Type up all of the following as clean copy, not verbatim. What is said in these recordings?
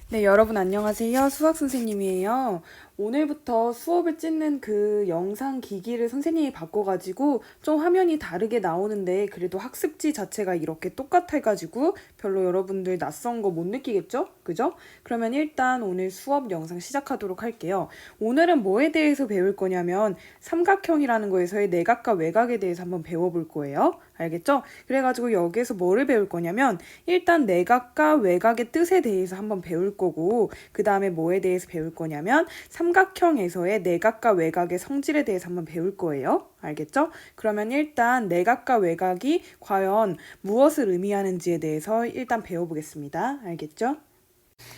네, 여러분 안녕하세요. 수학 선생님이에요. 오늘부터 수업을 찍는 그 영상 기기를 선생님이 바꿔가지고 좀 화면이 다르게 나오는데 그래도 학습지 자체가 이렇게 똑같아가지고 별로 여러분들 낯선 거 못 느끼겠죠? 그죠? 그러면 일단 오늘 수업 영상 시작하도록 할게요. 오늘은 뭐에 대해서 배울 거냐면 삼각형이라는 거에서의 내각과 외각에 대해서 한번 배워볼 거예요. 알겠죠? 그래가지고 여기에서 뭐를 배울 거냐면 일단 내각과 외각의 뜻에 대해서 한번 배울 거고 그 다음에 뭐에 대해서 배울 거냐면 삼각형에서의 내각과 외각의 성질에 대해서 한번 배울 거예요. 알겠죠? 그러면 일단 내각과 외각이 과연 무엇을 의미하는지에 대해서 일단 배워보겠습니다. 알겠죠?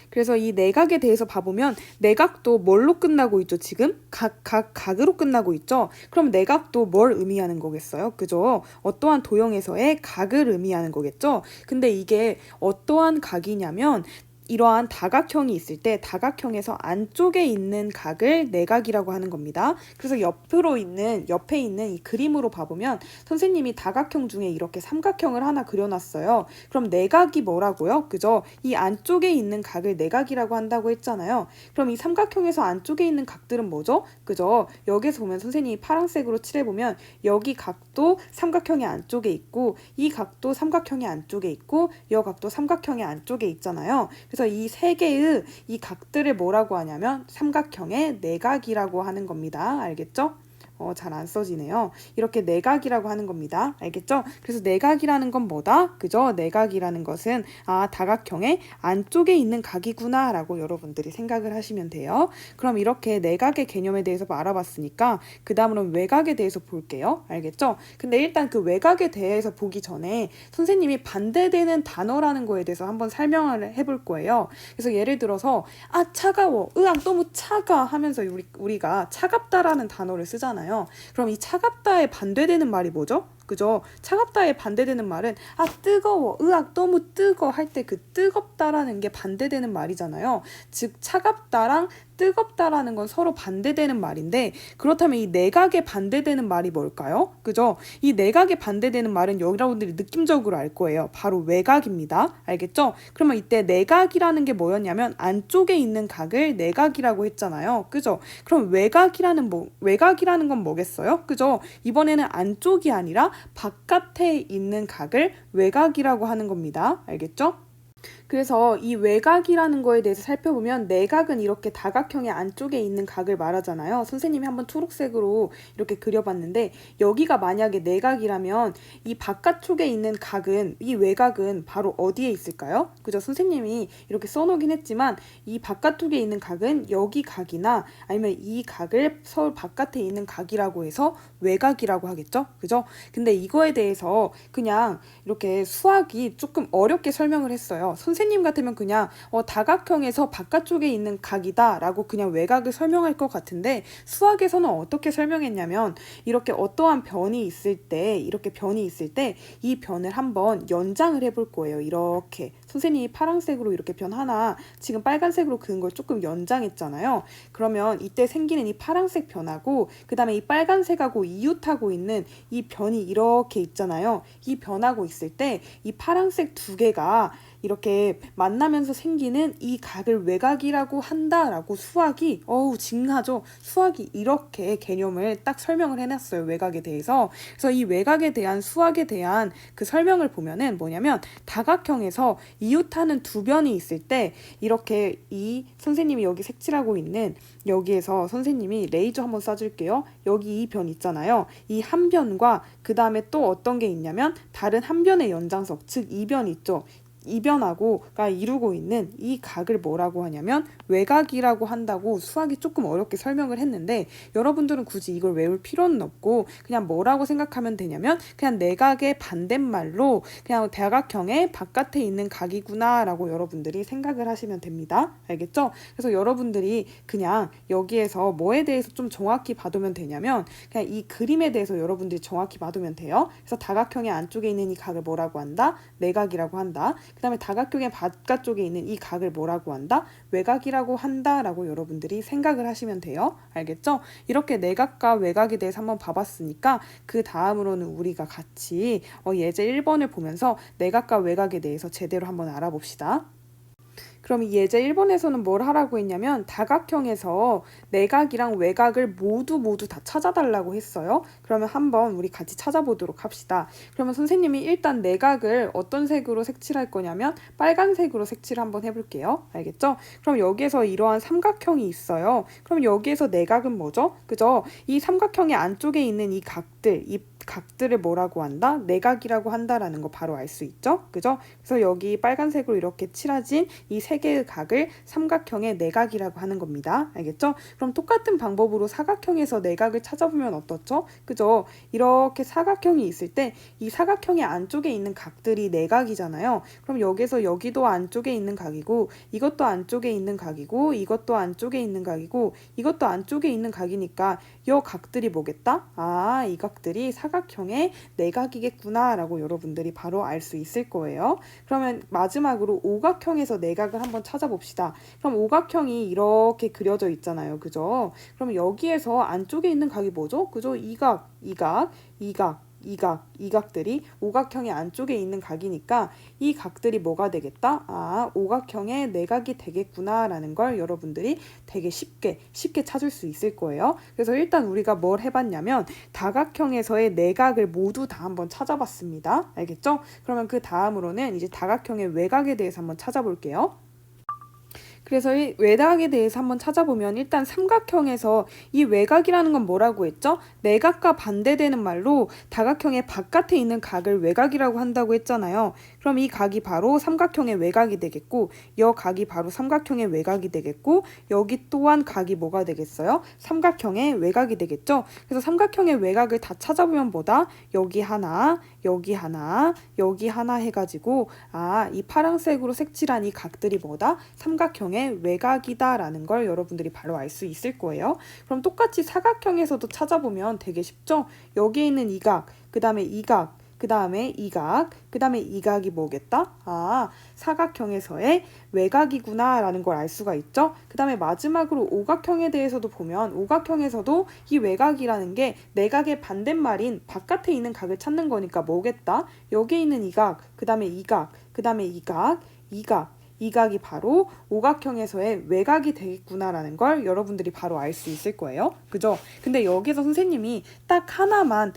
그래서 이 내각에 대해서 봐보면 내각도 뭘로 끝나고 있죠? 지금? 각으로 끝나고 있죠? 그럼 내각도 뭘 의미하는 거겠어요? 그죠? 어떠한 도형에서의 각을 의미하는 거겠죠? 근데 이게 어떠한 각이냐면 이러한 다각형이 있을 때 다각형에서 안쪽에 있는 각을 내각이라고 하는 겁니다. 그래서 옆에 있는 이 그림으로 봐보면 선생님이 다각형 중에 이렇게 삼각형을 하나 그려놨어요. 그럼 내각이 뭐라고요? 그죠? 이 안쪽에 있는 각을 내각이라고 한다고 했잖아요. 그럼 이 삼각형에서 안쪽에 있는 각들은 뭐죠? 그죠? 여기서 보면 선생님이 파란색으로 칠해보면 여기 각도 삼각형의 안쪽에 있고 이 각도 삼각형의 안쪽에 있고 이 각도 삼각형의 안쪽에 있잖아요. 그래서 이 세 개의 이 각들을 뭐라고 하냐면 삼각형의 내각이라고 하는 겁니다. 알겠죠? 잘 안 써지네요. 이렇게 내각이라고 하는 겁니다. 알겠죠? 그래서 내각이라는 건 뭐다? 그죠? 내각이라는 것은 다각형의 안쪽에 있는 각이구나 라고 여러분들이 생각을 하시면 돼요. 그럼 이렇게 내각의 개념에 대해서 알아봤으니까 그 다음으로는 외각에 대해서 볼게요. 알겠죠? 근데 일단 그 외각에 대해서 보기 전에 선생님이 반대되는 단어라는 거에 대해서 한번 설명을 해볼 거예요. 그래서 예를 들어서 차가워, 너무 차가 하면서 우리가 차갑다라는 단어를 쓰잖아요. 그럼 이 차갑다에 반대되는 말이 뭐죠? 그죠? 차갑다에 반대되는 말은 뜨거워, 너무 뜨거 할 때 그 뜨겁다라는 게 반대되는 말이잖아요. 즉 차갑다랑 뜨겁다라는 건 서로 반대되는 말인데 그렇다면 이 내각에 반대되는 말이 뭘까요? 그죠? 이 내각에 반대되는 말은 여러분들이 느낌적으로 알 거예요. 바로 외각입니다. 알겠죠? 그러면 이때 내각이라는 게 뭐였냐면 안쪽에 있는 각을 내각이라고 했잖아요. 그죠? 그럼 외각이라는 건 뭐겠어요? 그죠? 이번에는 안쪽이 아니라 바깥에 있는 각을 외각이라고 하는 겁니다. 알겠죠? 그래서 이 외각이라는 거에 대해서 살펴보면 내각은 이렇게 다각형의 안쪽에 있는 각을 말하잖아요. 선생님이 한번 초록색으로 이렇게 그려봤는데 여기가 만약에 내각이라면 이 바깥쪽에 있는 각은 이 외각은 바로 어디에 있을까요? 그죠? 선생님이 이렇게 써놓긴 했지만 이 바깥쪽에 있는 각은 여기 각이나 아니면 이 각을 서울 바깥에 있는 각이라고 해서 외각이라고 하겠죠? 그죠? 근데 이거에 대해서 그냥 이렇게 수학이 조금 어렵게 설명을 했어요. 선생님 같으면 그냥 다각형에서 바깥쪽에 있는 각이다 라고 그냥 외각을 설명할 것 같은데 수학에서는 어떻게 설명했냐면 이렇게 어떠한 변이 있을 때 이 변을 한번 연장을 해볼 거예요. 이렇게 선생님이 파란색으로 이렇게 변 하나 지금 빨간색으로 그은 걸 조금 연장했잖아요. 그러면 이때 생기는 이 파란색 변하고 그 다음에 이 빨간색하고 이웃하고 있는 이 변이 이렇게 있잖아요. 이 변하고 있을 때 이 파란색 두 개가 이렇게 만나면서 생기는 이 각을 외각이라고 한다라고 수학이 징하죠. 수학이 이렇게 개념을 딱 설명을 해놨어요. 외각에 대해서. 그래서 이 외각에 대한 수학에 대한 그 설명을 보면은 뭐냐면 다각형에서 이웃하는 두 변이 있을 때 이렇게 이 선생님이 여기 색칠하고 있는 여기에서 선생님이 레이저 한번 쏴줄게요. 여기 이 변 있잖아요. 이 한 변과 그 다음에 또 어떤 게 있냐면 다른 한 변의 연장석 즉 이 변 있죠. 이변하고가 이루고 있는 이 각을 뭐라고 하냐면 외각이라고 한다고 수학이 조금 어렵게 설명을 했는데 여러분들은 굳이 이걸 외울 필요는 없고 그냥 뭐라고 생각하면 되냐면 그냥 내각의 반대말로 그냥 대각형의 바깥에 있는 각이구나 라고 여러분들이 생각을 하시면 됩니다. 알겠죠? 그래서 여러분들이 그냥 여기에서 뭐에 대해서 좀 정확히 봐두면 되냐면 그냥 이 그림에 대해서 여러분들이 정확히 봐두면 돼요. 그래서 다각형의 안쪽에 있는 이 각을 뭐라고 한다? 내각이라고 한다. 그 다음에 다각형의 바깥쪽에 있는 이 각을 뭐라고 한다? 외각이라고 한다라고 여러분들이 생각을 하시면 돼요. 알겠죠? 이렇게 내각과 외각에 대해서 한번 봐봤으니까 그 다음으로는 우리가 같이 예제 1번을 보면서 내각과 외각에 대해서 제대로 한번 알아봅시다. 그럼 이 예제 1번에서는 뭘 하라고 했냐면 다각형에서 내각이랑 외곽을 모두 다 찾아달라고 했어요. 그러면 한번 우리 같이 찾아보도록 합시다. 그러면 선생님이 일단 내각을 어떤 색으로 색칠할 거냐면 빨간색으로 색칠을 한번 해볼게요. 알겠죠? 그럼 여기에서 이러한 삼각형이 있어요. 그럼 여기에서 내각은 뭐죠? 그죠? 이 삼각형의 안쪽에 있는 이 각들을 뭐라고 한다? 내각이라고 한다라는 거 바로 알 수 있죠? 그죠? 그래서 여기 빨간색으로 이렇게 칠해진 이 세 개의 각을 삼각형의 내각이라고 하는 겁니다. 알겠죠? 그럼 똑같은 방법으로 사각형에서 내각을 찾아보면 어떻죠? 그죠? 이렇게 사각형이 있을 때 이 사각형의 안쪽에 있는 각들이 내각이잖아요. 그럼 여기서 여기도 안쪽에 있는 각이고 이것도 안쪽에 있는 각이고 이것도 안쪽에 있는 각이고 이것도 안쪽에 있는 각이니까 이 각들이 뭐겠다? 아, 이 각들이 사각형의 내각이겠구나 라고 여러분들이 바로 알 수 있을 거예요. 그러면 마지막으로 오각형에서 내각을 한번 찾아봅시다. 그럼 오각형이 이렇게 그려져 있잖아요. 그죠? 그럼 여기에서 안쪽에 있는 각이 뭐죠? 그죠? 이 각들이 오각형의 안쪽에 있는 각이니까 이 각들이 뭐가 되겠다? 아, 오각형의 내각이 되겠구나 라는 걸 여러분들이 되게 쉽게 찾을 수 있을 거예요. 그래서 일단 우리가 뭘 해봤냐면 다각형에서의 내각을 모두 다 한번 찾아봤습니다. 알겠죠? 그러면 그 다음으로는 이제 다각형의 외곽에 대해서 한번 찾아볼게요. 그래서 이 외곽에 대해서 한번 찾아보면 일단 삼각형에서 이 외곽이라는 건 뭐라고 했죠? 내각과 반대되는 말로 다각형의 바깥에 있는 각을 외곽이라고 한다고 했잖아요. 그럼 이 각이 바로 삼각형의 외곽이 되겠고 이 각이 바로 삼각형의 외곽이 되겠고 여기 또한 각이 뭐가 되겠어요? 삼각형의 외곽이 되겠죠? 그래서 삼각형의 외곽을 다 찾아보면 뭐다? 여기 하나, 여기 하나, 여기 하나 해가지고 아, 이 파란색으로 색칠한 이 각들이 뭐다? 삼각형의 외곽이다라는 걸 여러분들이 바로 알 수 있을 거예요. 그럼 똑같이 사각형에서도 찾아보면 되게 쉽죠? 여기에 있는 이 각, 그 다음에 이 각, 그 다음에 이 각, 그 다음에 이 각이 뭐겠다? 아, 사각형에서의 외곽이구나 라는 걸 알 수가 있죠. 그 다음에 마지막으로 오각형에 대해서도 보면 오각형에서도 이 외곽이라는 게 내각의 반대말인 바깥에 있는 각을 찾는 거니까 뭐겠다? 여기에 있는 이 각, 그 다음에 이 각, 그 다음에 이 각, 이 각, 이 각이 바로 오각형에서의 외곽이 되겠구나라는 걸 여러분들이 바로 알 수 있을 거예요. 그죠? 근데 여기서 선생님이 딱 하나만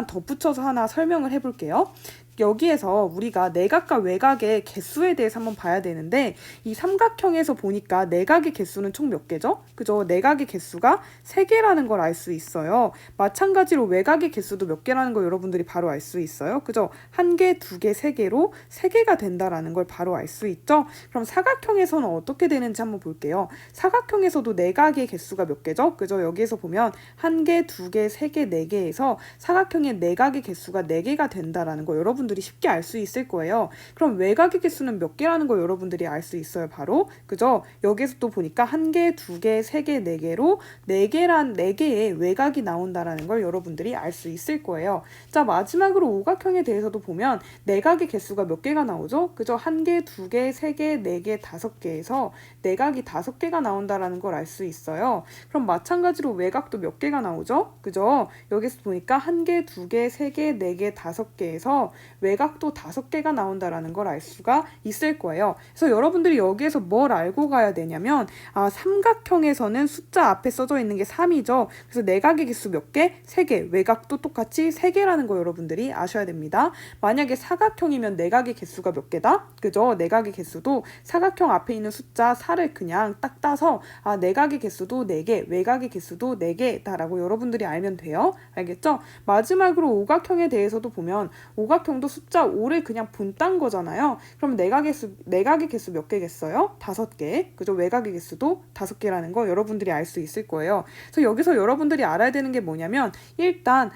덧붙여서 하나 설명을 해볼게요. 여기에서 우리가 내각과 외곽의 개수에 대해서 한번 봐야 되는데 이 삼각형에서 보니까 내각의 개수는 총 몇 개죠? 그죠? 내각의 개수가 3개라는 걸 알 수 있어요. 마찬가지로 외곽의 개수도 몇 개라는 걸 여러분들이 바로 알 수 있어요. 그죠? 1개, 2개, 3개로 3개가 된다라는 걸 바로 알 수 있죠? 그럼 사각형에서는 어떻게 되는지 한번 볼게요. 사각형에서도 내각의 개수가 몇 개죠? 그죠? 여기에서 보면 1개, 2개, 3개, 4개에서 사각형의 내각의 개수가 4개가 된다라는 거 여러분들이 쉽게 알 수 있을 거예요. 그럼 외곽의 개수는 몇 개라는 거 여러분들이 알 수 있어요. 바로 그죠? 여기서 또 보니까 1개, 2개, 3개, 4개로 4개의 외곽이 나온다라는 걸 여러분들이 알 수 있을 거예요. 자, 마지막으로 오각형에 대해서도 보면 내각의 개수가 몇 개가 나오죠? 그죠? 1개, 2개, 3개, 4개, 5개에서 내각이 5개가 나온다라는 걸 알 수 있어요. 그럼 마찬가지로 외곽도 몇 개가 나오죠? 그죠? 여기서 보니까 1개, 2개, 3개, 4개, 5개에서 외곽도 5개가 나온다라는 걸 알 수가 있을 거예요. 그래서 여러분들이 여기에서 뭘 알고 가야 되냐면 아, 삼각형에서는 숫자 앞에 써져 있는 게 3이죠. 그래서 내각의 개수 몇 개? 3개. 외곽도 똑같이 3개라는 거 여러분들이 아셔야 됩니다. 만약에 사각형이면 내각의 개수가 몇 개다? 그죠? 내각의 개수도 사각형 앞에 있는 숫자 4를 그냥 딱 따서 아, 내각의 개수도 4개, 외곽의 개수도 4개다라고 여러분들이 알면 돼요. 알겠죠? 마지막으로 오각형에 대해서도 보면 오각형도 숫자 5를 그냥 분딴 거잖아요. 그럼 내각의 개수 몇 개겠어요? 5개. 그죠? 외곽의 개수도 5개라는 거 여러분들이 알 수 있을 거예요. 그래서 여기서 여러분들이 알아야 되는 게 뭐냐면 일단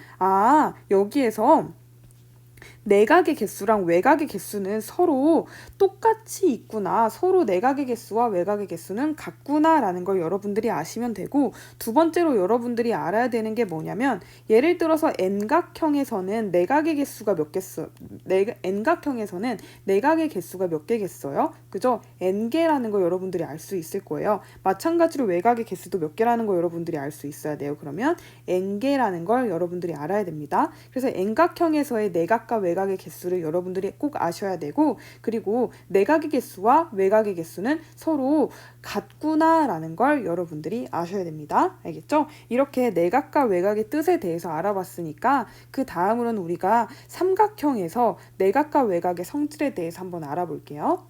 여기에서 내각의 개수랑 외곽의 개수는 서로 똑같이 있구나. 서로 내각의 개수와 외곽의 개수는 같구나라는 걸 여러분들이 아시면 되고 두 번째로 여러분들이 알아야 되는 게 뭐냐면 예를 들어서 N각형에서는 내각의 개수가 몇 개겠어요? N각형에서는 내각의 개수가 몇 개겠어요? 그죠? N개라는 거 여러분들이 알 수 있을 거예요. 마찬가지로 외곽의 개수도 몇 개라는 거 여러분들이 알 수 있어야 돼요. 그러면 N개라는 걸 여러분들이 알아야 됩니다. 그래서 N각형에서의 내각과 외곽의 개수를 여러분들이 꼭 아셔야 되고, 그리고 내각의 개수와 외곽의 개수는 서로 같구나라는 걸 여러분들이 아셔야 됩니다. 알겠죠? 이렇게 내각과 외곽의 뜻에 대해서 알아봤으니까 그 다음으로는 우리가 삼각형에서 내각과 외곽의 성질에 대해서 한번 알아볼게요.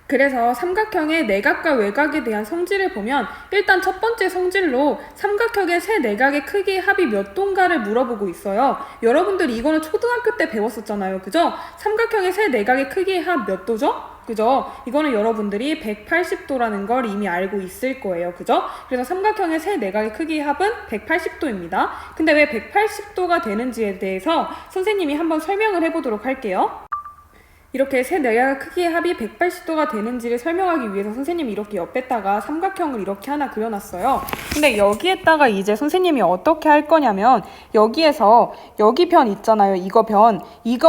그래서 삼각형의 내각과 외곽에 대한 성질을 보면 일단 첫 번째 성질로 삼각형의 세 내각의 크기의 합이 몇 도인가를 물어보고 있어요. 여러분들 이거는 초등학교 때 배웠었잖아요. 그죠? 삼각형의 세 내각의 크기의 합 몇 도죠? 그죠? 이거는 여러분들이 180도라는 걸 이미 알고 있을 거예요. 그죠? 그래서 삼각형의 세 내각의 크기의 합은 180도입니다. 근데 왜 180도가 되는지에 대해서 선생님이 한번 설명을 해보도록 할게요. 이렇게 세 내각 크기의 합이 180도가 되는지를 설명하기 위해서 선생님이 이렇게 옆에다가 삼각형을 이렇게 하나 그려놨어요. 근데 여기에다가 이제 선생님이 어떻게 할 거냐면 여기에서 여기 변 있잖아요. 이거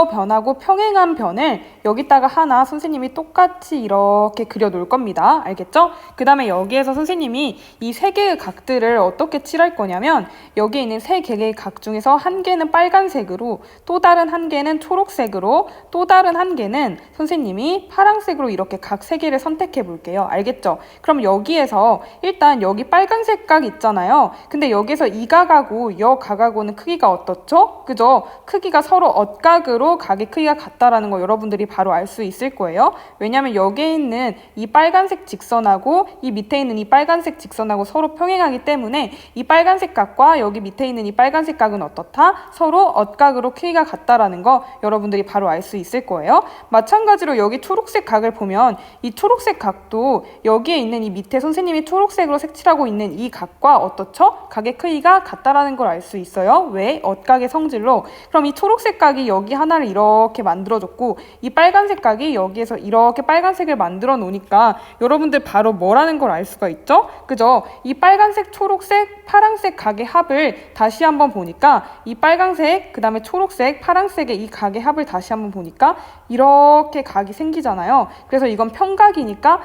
변하고 평행한 변을 여기다가 하나 선생님이 똑같이 이렇게 그려 놓을 겁니다. 알겠죠? 그 다음에 여기에서 선생님이 이 세 개의 각들을 어떻게 칠할 거냐면 여기에 있는 세 개의 각 중에서 한 개는 빨간색으로, 또 다른 한 개는 초록색으로, 또 다른 한 개는 선생님이 파란색으로 이렇게 각 세 개를 선택해 볼게요. 알겠죠? 그럼 여기에서 일단 여기 빨간색 각 있잖아요. 근데 여기서 이 각하고 여 각하고는 크기가 어떻죠? 그죠? 크기가 서로 엇각으로 각의 크기가 같다라는 거 여러분들이 바로 알 수 있을 거예요. 왜냐면 여기에 있는 이 빨간색 직선하고 이 밑에 있는 이 빨간색 직선하고 서로 평행하기 때문에 이 빨간색 각과 여기 밑에 있는 이 빨간색 각은 어떻다? 서로 엇각으로 크기가 같다라는 거 여러분들이 바로 알 수 있을 거예요. 마찬가지로 여기 초록색 각을 보면 이 초록색 각도 여기에 있는 이 밑에 선생님이 초록색으로 색칠하고 있는 이 각과 어떻죠? 각의 크기가 같다라는 걸 알 수 있어요. 왜? 엇각의 성질로. 그럼 이 초록색 각이 여기 하나를 이렇게 만들어줬고 이 빨간색 각이 여기에서 이렇게 빨간색을 만들어 놓으니까 여러분들 바로 뭐라는 걸 알 수가 있죠? 그죠? 이 빨간색, 초록색, 파란색 각의 합을 다시 한번 보니까 이 빨간색, 그 다음에 초록색, 파란색의 이 각의 합을 다시 한번 보니까 이렇게 각이 생기잖아요. 그래서 이건 평각이니까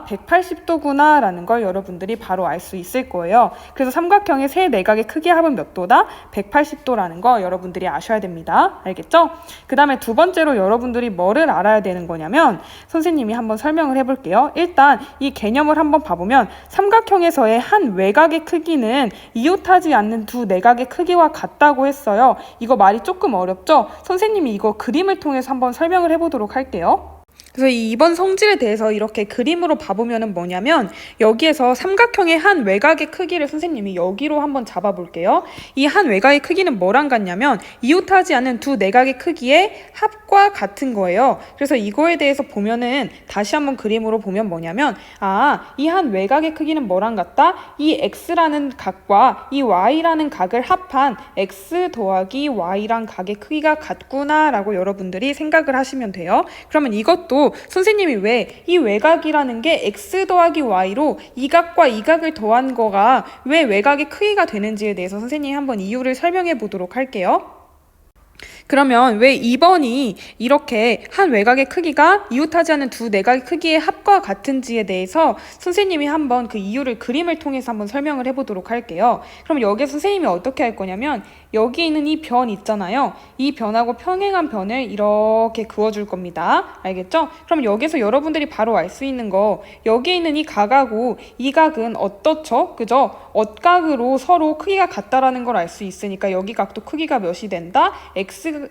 180도구나 라는 걸 여러분들이 바로 알 수 있을 거예요. 그래서 삼각형의 세 내각의 크기의 합은 몇 도다? 180도라는 거 여러분들이 아셔야 됩니다. 알겠죠? 그 다음에 두 번째로 여러분들이 뭐를 알아야 되는 거냐면 선생님이 한번 설명을 해볼게요. 일단 이 개념을 한번 봐보면 삼각형에서의 한 외곽의 크기는 이웃하지 않는 두 내각의 크기와 같다고 했어요. 이거 말이 조금 어렵죠? 선생님이 이거 그림을 통해서 한번 설명을 해보도록 할게요. 그래서 이번 성질에 대해서 이렇게 그림으로 봐보면 뭐냐면 여기에서 삼각형의 한 외곽의 크기를 선생님이 여기로 한번 잡아볼게요. 이 한 외곽의 크기는 뭐랑 같냐면 이웃하지 않는 두 내각의 크기의 합과 같은 거예요. 그래서 이거에 대해서 보면은 다시 한번 그림으로 보면 뭐냐면 이 한 외곽의 크기는 뭐랑 같다? 이 x라는 각과 이 y라는 각을 합한 x 더하기 y랑 각의 크기가 같구나 라고 여러분들이 생각을 하시면 돼요. 그러면 이것도 선생님이 왜 이 외곽이라는 게 x 더하기 y로 이 각과 이 각을 더한 거가 왜 외곽의 크기가 되는지에 대해서 선생님이 한번 이유를 설명해 보도록 할게요. 그러면 왜 2번이 이렇게 한 외곽의 크기가 이웃하지 않는 두 내각의 크기의 합과 같은지에 대해서 선생님이 한번 그 이유를 그림을 통해서 한번 설명을 해보도록 할게요. 그럼 여기서 선생님이 어떻게 할 거냐면 여기 있는 이 변 있잖아요. 이 변하고 평행한 변을 이렇게 그어줄 겁니다. 알겠죠? 그럼 여기서 여러분들이 바로 알 수 있는 거 여기 있는 이 각하고 이 각은 어떻죠? 그죠? 엇각으로 서로 크기가 같다라는 걸 알 수 있으니까 여기 각도 크기가 몇이 된다?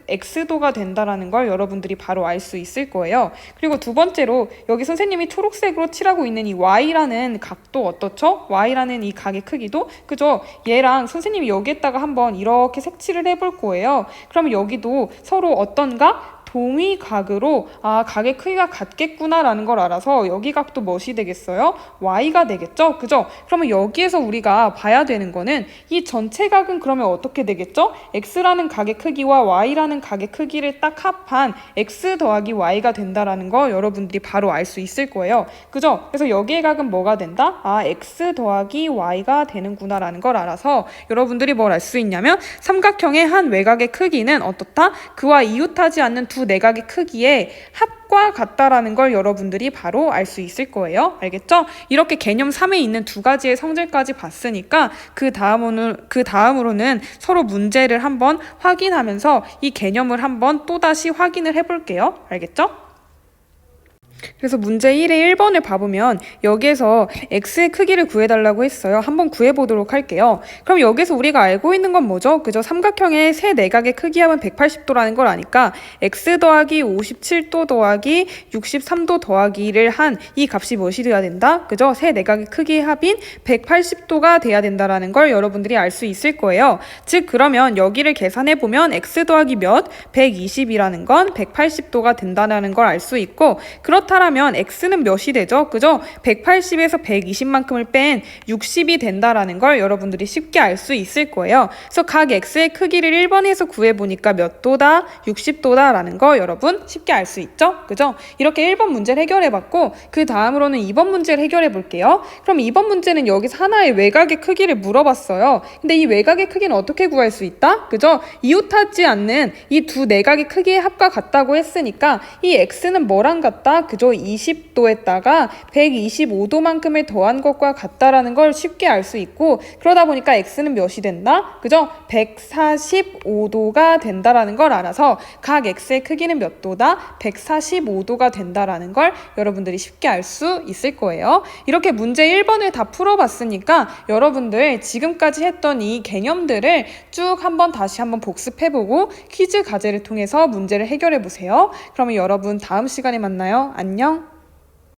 x도가 된다라는 걸 여러분들이 바로 알 수 있을 거예요. 그리고 두 번째로 여기 선생님이 초록색으로 칠하고 있는 이 y라는 각도 어떻죠? y라는 이 각의 크기도 그죠? 얘랑 선생님이 여기에다가 한번 이렇게 색칠을 해볼 거예요. 그러면 여기도 서로 어떤가? 동위각으로 각의 크기가 같겠구나라는 걸 알아서 여기 각도 무엇이 되겠어요? y가 되겠죠? 그죠? 그러면 여기에서 우리가 봐야 되는 거는 이 전체 각은 그러면 어떻게 되겠죠? x라는 각의 크기와 y라는 각의 크기를 딱 합한 x 더하기 y가 된다라는 거 여러분들이 바로 알 수 있을 거예요. 그죠? 그래서 여기의 각은 뭐가 된다? x 더하기 y가 되는구나라는 걸 알아서 여러분들이 뭘 알 수 있냐면 삼각형의 한 외곽의 크기는 어떻다? 그와 이웃하지 않는 두 두 내각의 크기의 합과 같다라는 걸 여러분들이 바로 알 수 있을 거예요. 알겠죠? 이렇게 개념 3에 있는 두 가지의 성질까지 봤으니까 그 다음으로는 서로 문제를 한번 확인하면서 이 개념을 한번 또다시 확인을 해볼게요. 알겠죠? 그래서 문제 1의 1번을 봐보면 여기에서 x의 크기를 구해달라고 했어요. 한번 구해보도록 할게요. 그럼 여기서 우리가 알고 있는 건 뭐죠? 그죠? 삼각형의 세 내각의 크기 합은 180도라는 걸 아니까 x 더하기 57도 더하기 63도 더하기를 한 이 값이 무엇이 돼야 된다? 그죠? 세 내각의 크기의 합인 180도가 돼야 된다라는 걸 여러분들이 알 수 있을 거예요. 즉 그러면 여기를 계산해보면 x 더하기 몇? 120이라는 건 180도가 된다는 걸 알 수 있고 그렇다면 x는 몇이 되죠? 그죠? 180에서 120만큼을 뺀 60이 된다라는 걸 여러분들이 쉽게 알 수 있을 거예요. 그래서 각 x의 크기를 1번에서 구해보니까 몇 도다? 60도다라는 거 여러분 쉽게 알 수 있죠? 그죠? 이렇게 1번 문제를 해결해봤고 그 다음으로는 2번 문제를 해결해볼게요. 그럼 2번 문제는 여기서 하나의 외곽의 크기를 물어봤어요. 근데 이 외곽의 크기는 어떻게 구할 수 있다? 그죠? 이웃하지 않는 이 두 내각의 크기의 합과 같다고 했으니까 이 x는 뭐랑 같다? 그죠? 20도에다가 125도만큼을 더한 것과 같다라는 걸 쉽게 알 수 있고 그러다 보니까 x는 몇이 된다? 그죠? 145도가 된다라는 걸 알아서 각 x의 크기는 몇 도다? 145도가 된다라는 걸 여러분들이 쉽게 알 수 있을 거예요. 이렇게 문제 1번을 다 풀어봤으니까 여러분들 지금까지 했던 이 개념들을 쭉 다시 한번 복습해보고 퀴즈 과제를 통해서 문제를 해결해보세요. 그러면 여러분 다음 시간에 만나요. 안녕.